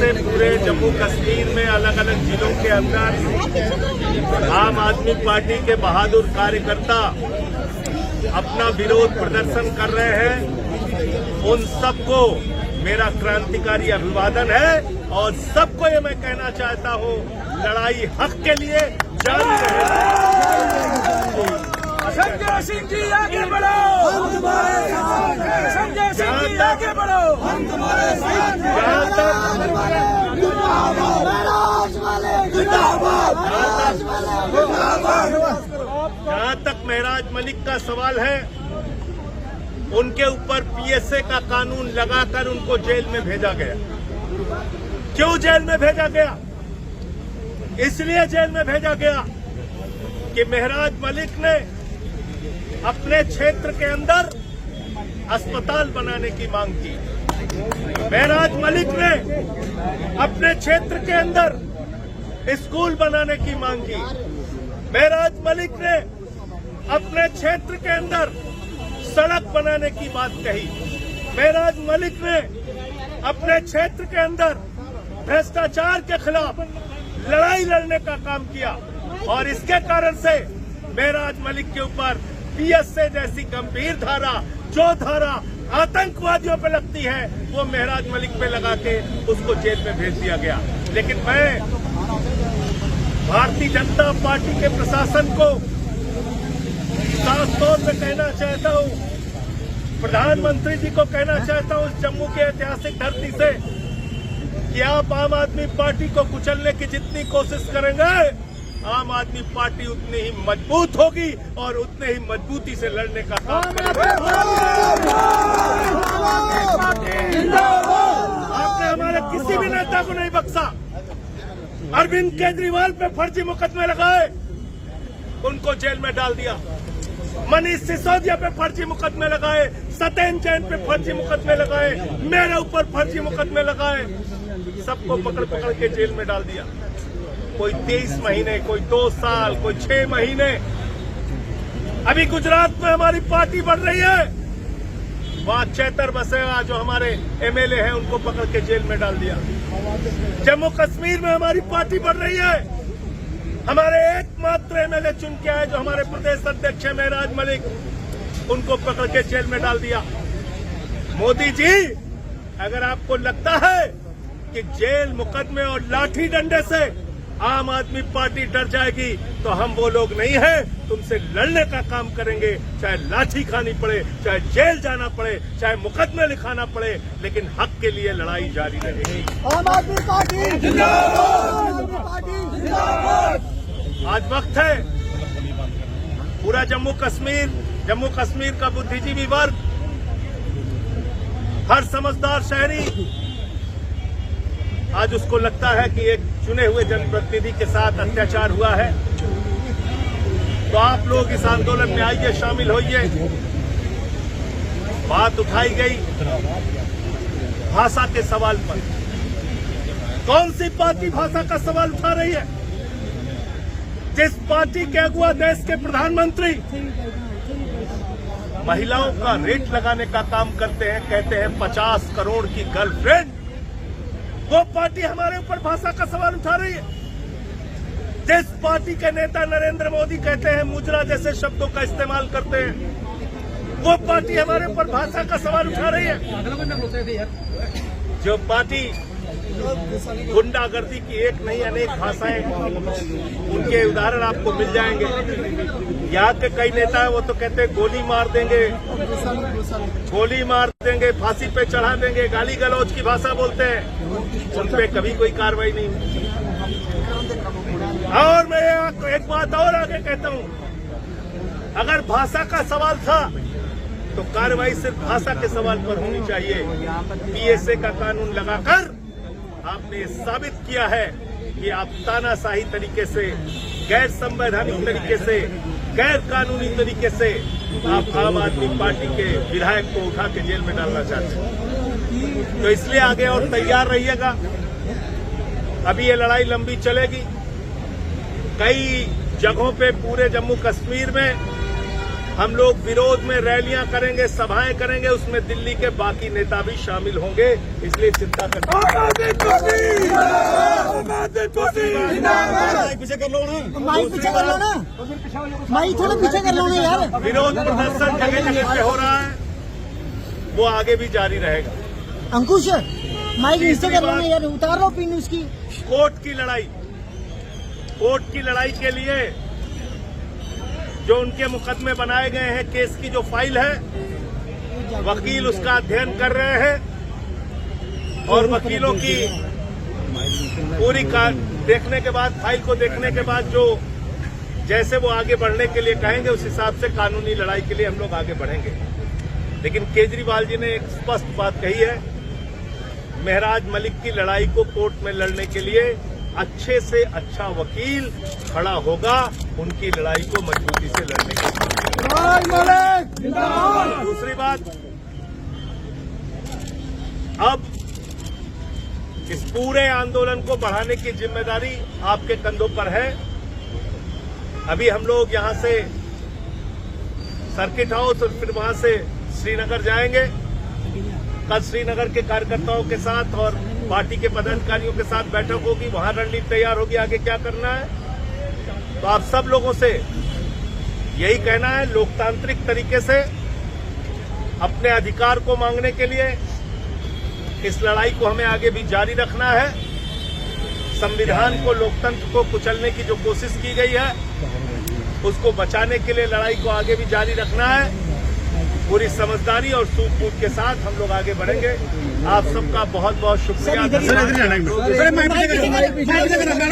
से पूरे जम्मू कश्मीर में अलग अलग जिलों के अंदर आम आदमी पार्टी के बहादुर कार्यकर्ता अपना विरोध प्रदर्शन कर रहे हैं। उन सबको मेरा क्रांतिकारी अभिवादन है और सबको ये मैं कहना चाहता हूँ, लड़ाई हक के लिए जारी रहेगी। संजय सिंह जी आगे बढ़ो, हम तुम्हारे साथ हैं। संजय सिंह जी आगे बढ़ो, हम तुम्हारे साथ हैं। जहाँ तक महराज मलिक का सवाल है, उनके ऊपर पीएसए का कानून लगाकर उनको जेल में भेजा गया। क्यों जेल में भेजा गया? इसलिए जेल में भेजा गया कि महराज मलिक ने अपने क्षेत्र के अंदर अस्पताल बनाने की मांग की। महराज मलिक ने अपने क्षेत्र के अंदर स्कूल बनाने की मांग की। महराज मलिक ने अपने क्षेत्र के अंदर सड़क बनाने की बात कही। महराज मलिक ने अपने क्षेत्र के अंदर भ्रष्टाचार के खिलाफ लड़ाई लड़ने का काम किया और इसके कारण से महराज मलिक के ऊपर पीएसए जैसी गंभीर धारा, जो धारा आतंकवादियों पे लगती है, वो महराज मलिक पे लगा के उसको जेल में भेज दिया गया। लेकिन मैं भारतीय जनता पार्टी के प्रशासन को साफ तौर पे कहना चाहता हूँ, प्रधानमंत्री जी को कहना चाहता हूँ इस जम्मू के ऐतिहासिक धरती से कि आप आम आदमी पार्टी को कुचलने की जितनी कोशिश करेंगे, आम आदमी पार्टी उतनी ही मजबूत होगी और उतने ही मजबूती से लड़ने का काम करेगी। आपने हमारे किसी भी नेता को नहीं बख्शा। अरविंद केजरीवाल पे फर्जी मुकदमे लगाए, उनको जेल में डाल दिया। मनीष सिसोदिया पे फर्जी मुकदमे लगाए, सत्येंद्र जैन पे फर्जी मुकदमे लगाए, मेरे ऊपर फर्जी मुकदमे लगाए, सबको पकड़ पकड़ के जेल में डाल दिया। कोई 23 महीने, कोई 2 साल, कोई 6 महीने। अभी गुजरात में हमारी पार्टी बढ़ रही है, वहां चैतर बसेगा जो हमारे एमएलए हैं, उनको पकड़ के जेल में डाल दिया। जम्मू कश्मीर में हमारी पार्टी बढ़ रही है, हमारे एकमात्र एमएलए चुन के आए जो हमारे प्रदेश अध्यक्ष है महराज मलिक, उनको पकड़ के जेल में डाल दिया। मोदी जी, अगर आपको लगता है कि जेल, मुकदमे और लाठी डंडे से आम आदमी पार्टी डर जाएगी, तो हम वो लोग नहीं हैं। तुमसे लड़ने का काम करेंगे, चाहे लाठी खानी पड़े, चाहे जेल जाना पड़े, चाहे मुकदमे लिखाना पड़े, लेकिन हक के लिए लड़ाई जारी रहेगी। आम आदमी पार्टी जिंदाबाद। आज वक्त है पूरा जम्मू कश्मीर का बुद्धिजीवी वर्ग, हर समझदार शहरी, आज उसको लगता है कि एक चुने हुए जनप्रतिनिधि के साथ अत्याचार हुआ है। तो आप लोग इस आंदोलन में आइए, शामिल होइए। बात उठाई गई भाषा के सवाल पर। कौन सी पार्टी भाषा का सवाल उठा रही है? जिस पार्टी के अगुआ देश के प्रधानमंत्री महिलाओं का रेट लगाने का काम करते हैं, कहते हैं 50 करोड़ की गर्लफ्रेंड, वो पार्टी हमारे ऊपर भाषा का सवाल उठा रही है। जिस पार्टी के नेता नरेंद्र मोदी कहते हैं मुजरा जैसे शब्दों का इस्तेमाल करते हैं, वो पार्टी हमारे ऊपर भाषा का सवाल उठा रही है। जो पार्टी गुंडागर्दी की एक नहीं अनेक भाषाएं, उनके उदाहरण आपको मिल जाएंगे। यहाँ के कई नेता हैं, वो तो कहते हैं गोली मार देंगे, फांसी पे चढ़ा देंगे, गाली गलौज की भाषा बोलते हैं, उन पे कभी कोई कार्रवाई नहीं होती। और मैं एक बात और आगे कहता हूँ, अगर भाषा का सवाल था तो कार्रवाई सिर्फ भाषा के सवाल पर होनी चाहिए। पीएसए का कानून लगाकर आपने साबित किया है कि आप तानाशाही तरीके से, गैर संवैधानिक तरीके से, गैर कानूनी तरीके से आप आम आदमी पार्टी के विधायक को उठा के जेल में डालना चाहते हैं। तो इसलिए आगे और तैयार रहिएगा। अभी ये लड़ाई लंबी चलेगी। कई जगहों पे पूरे जम्मू कश्मीर में हम लोग विरोध में रैलियां करेंगे, सभाएं करेंगे, उसमें दिल्ली के बाकी नेता भी शामिल होंगे, इसलिए चिंता करना। माइक पीछे कर लो ना, माइक थोड़ा पीछे कर लो ना यार। विरोध प्रदर्शन जगह जगह पे हो रहा है, वो आगे भी जारी रहेगा। अंकुश माइक नीचे कर लो ना यार, उतार लो पिन उसकी। कोर्ट की लड़ाई के लिए जो उनके मुकदमे बनाए गए हैं, केस की जो फाइल है, वकील उसका अध्ययन कर रहे हैं और वकीलों की पूरी देखने के बाद, फाइल को देखने के बाद जो जैसे वो आगे बढ़ने के लिए कहेंगे, उस हिसाब से कानूनी लड़ाई के लिए हम लोग आगे बढ़ेंगे। लेकिन केजरीवाल जी ने एक स्पष्ट बात कही है, महराज मलिक की लड़ाई को कोर्ट में लड़ने के लिए अच्छे से अच्छा वकील खड़ा होगा, उनकी लड़ाई को मजबूती से लड़ने के लिए। दूसरी बात, अब इस पूरे आंदोलन को बढ़ाने की जिम्मेदारी आपके कंधों पर है। अभी हम लोग यहां से सर्किट हाउस और फिर वहां से श्रीनगर जाएंगे। कल श्रीनगर के कार्यकर्ताओं के साथ और पार्टी के पदाधिकारियों के साथ बैठक होगी, वहां रणनीति तैयार होगी आगे क्या करना है। तो आप सब लोगों से यही कहना है, लोकतांत्रिक तरीके से अपने अधिकार को मांगने के लिए इस लड़ाई को हमें आगे भी जारी रखना है। संविधान को, लोकतंत्र को कुचलने की जो कोशिश की गई है, उसको बचाने के लिए लड़ाई को आगे भी जारी रखना है। पूरी समझदारी और सूझबूझ के साथ हम लोग आगे बढ़ेंगे। आप सबका बहुत बहुत शुक्रिया।